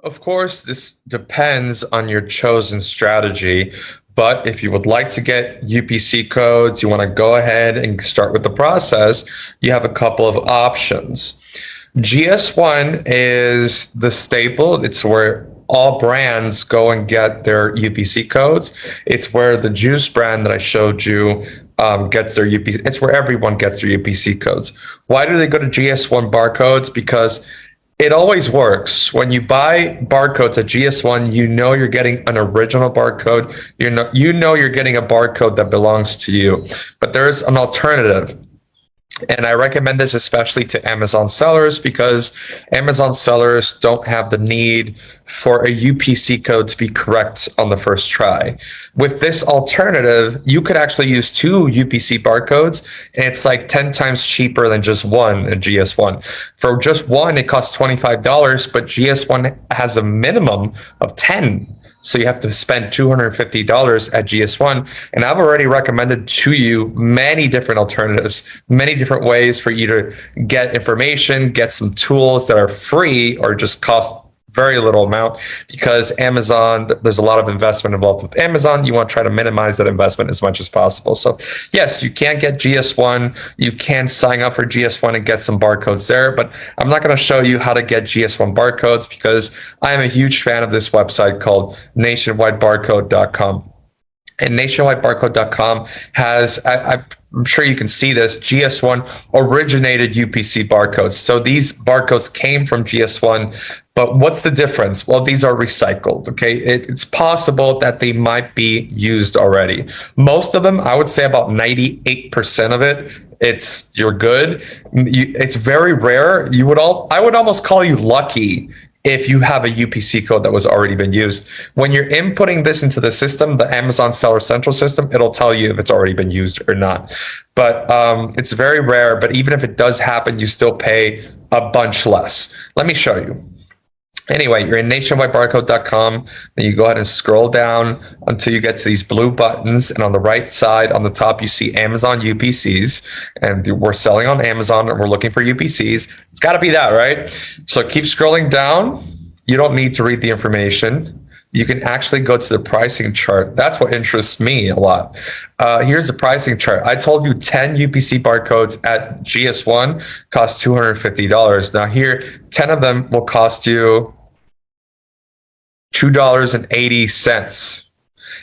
Of course, this depends on your chosen strategy. But if you would like to get UPC codes, you want to go ahead and start with the process, you have a couple of options. GS1 is the staple. It's where all brands go and get their UPC codes. It's where the juice brand that I showed you gets their UPC. It's where everyone gets their UPC codes. Why do they go to GS1 barcodes? Because it always works. When you buy barcodes at GS1, you know you're getting an original barcode. You know you're getting a barcode that belongs to you. But there's an alternative. And I recommend this especially to Amazon sellers because Amazon sellers don't have the need for a UPC code to be correct on the first try. With this alternative, you could actually use two UPC barcodes, and it's like 10 times cheaper than just one in GS1. For just one, it costs $25, but GS1 has a minimum of 10. So you have to spend $250 at GS1. And I've already recommended to you many different alternatives, many different ways for you to get information, get some tools that are free or just cost very little amount, because Amazon, there's a lot of investment involved with Amazon. You want to try to minimize that investment as much as possible. So yes, you can get GS1. You can sign up for GS1 and get some barcodes there, but I'm not going to show you how to get GS1 barcodes because I am a huge fan of this website called nationwidebarcode.com. And nationwidebarcode.com has, I'm sure you can see this, GS1 originated UPC barcodes. So these barcodes came from GS1, but what's the difference? Well, these are recycled, okay? It's possible that they might be used already. Most of them, I would say about 98% of it, you're good. It's very rare. I would almost call you lucky if you have a UPC code that was already been used. When you're inputting this into the system, the Amazon Seller Central system, it'll tell you if it's already been used or not. But it's very rare, but even if it does happen, you still pay a bunch less. Let me show you. Anyway, you're in nationwidebarcode.com, and you go ahead and scroll down until you get to these blue buttons. And on the right side, on the top, you see Amazon UPCs. And we're selling on Amazon, and we're looking for UPCs. It's got to be that, right? So keep scrolling down. You don't need to read the information. You can actually go to the pricing chart. That's what interests me a lot. Here's the pricing chart. I told you 10 UPC barcodes at GS1 cost $250. Now here, 10 of them will cost you $2.80.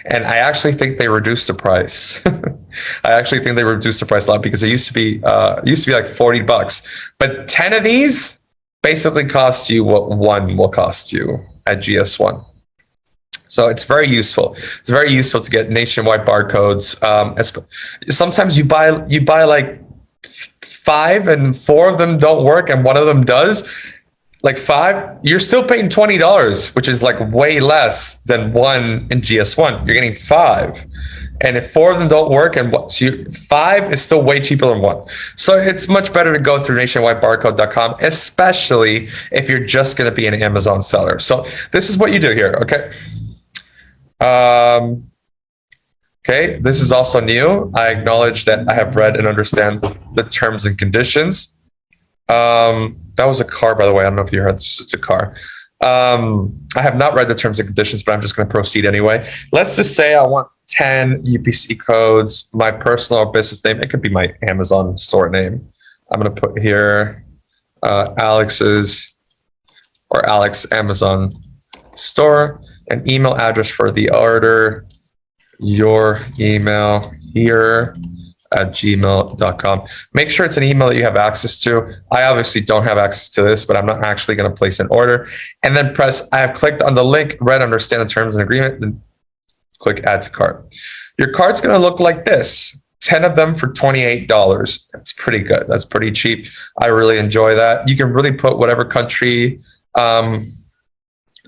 And I actually think they reduced the price. I actually think they reduced the price a lot because it used to be like $40. But 10 of these basically cost you what one will cost you at GS1. So it's very useful. It's very useful to get nationwide barcodes. Sometimes you buy like 5 and 4 of them don't work and one of them does. Like 5, you're still paying $20, which is like way less than one in GS1. You're getting 5. And if 4 of them don't work, and 5 is still way cheaper than 1. So it's much better to go through nationwidebarcode.com, especially if you're just going to be an Amazon seller. So this is what you do here, okay? Okay, this is also new. I acknowledge that I have read and understand the terms and conditions. That was a car, by the way. I don't know if you heard. It's a car. I have not read the terms and conditions, but I'm just going to proceed anyway. Let's just say I want 10 UPC codes, my personal or business name. It could be my Amazon store name. I'm going to put here Alex's or Alex Amazon store. An email address for the order, your email here at gmail.com. Make sure it's an email that you have access to. I obviously don't have access to this, but I'm not actually going to place an order. And then I have clicked on the link, read, understand the terms and agreement, then click add to cart. Your cart's going to look like this. 10 of them for $28. That's pretty good. That's pretty cheap. I really enjoy that. You can really put whatever country.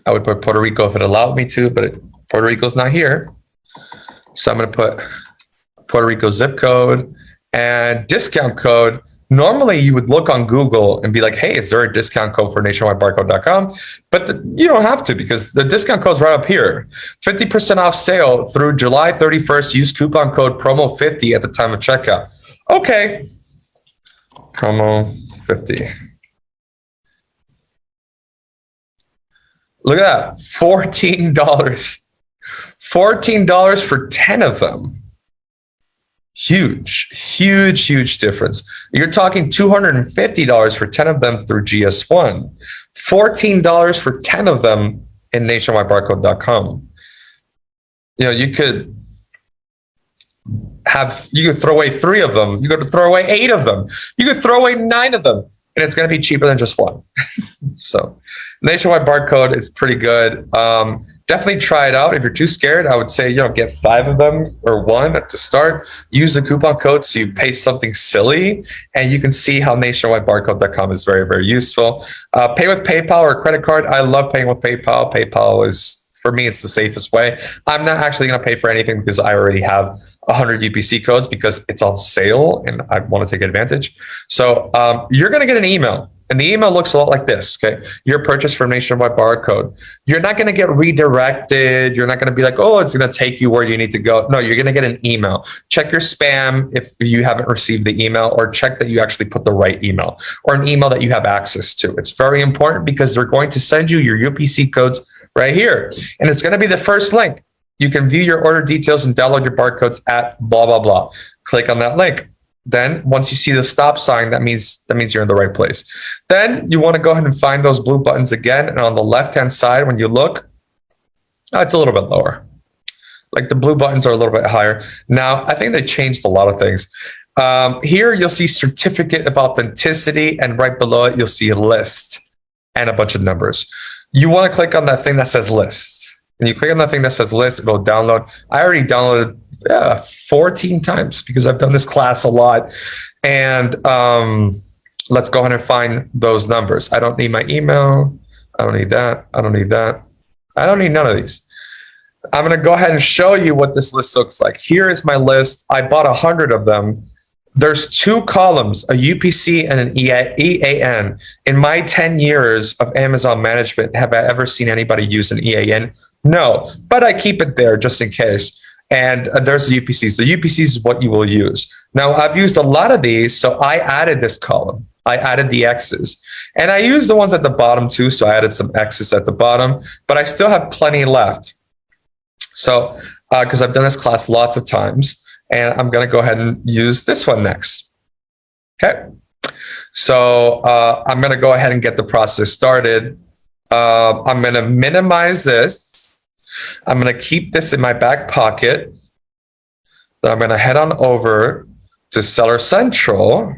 I would put Puerto Rico if it allowed me to, but Puerto Rico's not here. So I'm going to put Puerto Rico zip code and discount code. Normally, you would look on Google and be like, hey, is there a discount code for nationwidebarcode.com? But you don't have to because the discount code is right up here. 50% off sale through July 31st. Use coupon code promo50 at the time of checkout. Okay. Promo 50. Look at that, $14. $14 for 10 of them. Huge, huge, huge difference. You're talking $250 for 10 of them through GS1, $14 for 10 of them in nationwidebarcode.com. You could throw away 3 of them. You could throw away 8 of them. You could throw away 9 of them, and it's going to be cheaper than just one. So nationwide barcode is pretty good. Definitely try it out. If you're too scared, I would say, get 5 of them or 1 to start. Use the coupon code so you pay something silly, and you can see how nationwidebarcode.com is very, very useful. Pay with PayPal or credit card. I love paying with PayPal. PayPal is, for me, it's the safest way. I'm not actually going to pay for anything because I already have 100 UPC codes because it's on sale and I want to take advantage. So you're going to get an email. And the email looks a lot like this, okay? Your purchase from Nationwide Barcode. You're not going to get redirected. You're not going to be like, oh, it's going to take you where you need to go. No, you're going to get an email. Check your spam if you haven't received the email, or check that you actually put the right email, or an email that you have access to. It's very important because they're going to send you your UPC codes right here. And it's going to be the first link. You can view your order details and download your barcodes at blah, blah, blah. Click on that link. Then once you see the stop sign, that means you're in the right place. Then you want to go ahead and find those blue buttons again. And on the left-hand side, when you look, it's a little bit lower. Like the blue buttons are a little bit higher. Now, I think they changed a lot of things. Here, you'll see certificate of authenticity, and right below it, you'll see a list and a bunch of numbers. You want to click on that thing that says list. And you click on that thing that says list, it'll download. I already downloaded 14 times because I've done this class a lot. And let's go ahead and find those numbers. I don't need my email. I don't need that. I don't need that. I don't need none of these. I'm going to go ahead and show you what this list looks like. Here is my list. I bought 100 of them. There's 2 columns, a UPC and an EAN. In my 10 years of Amazon management, have I ever seen anybody use an EAN? No, but I keep it there just in case. And there's the UPCs. The UPCs is what you will use. Now, I've used a lot of these, so I added this column. I added the X's. And I used the ones at the bottom too, so I added some X's at the bottom, but I still have plenty left. So, because I've done this class lots of times, and I'm going to go ahead and use this one next. Okay. So I'm going to go ahead and get the process started. I'm going to minimize this. I'm going to keep this in my back pocket. Then I'm going to head on over to Seller Central.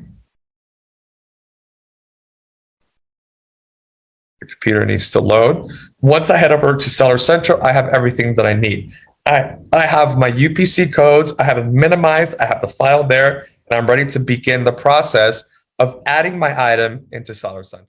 The computer needs to load. Once I head over to Seller Central, I have everything that I need. I have my UPC codes. I have it minimized. I have the file there, and I'm ready to begin the process of adding my item into Seller Central.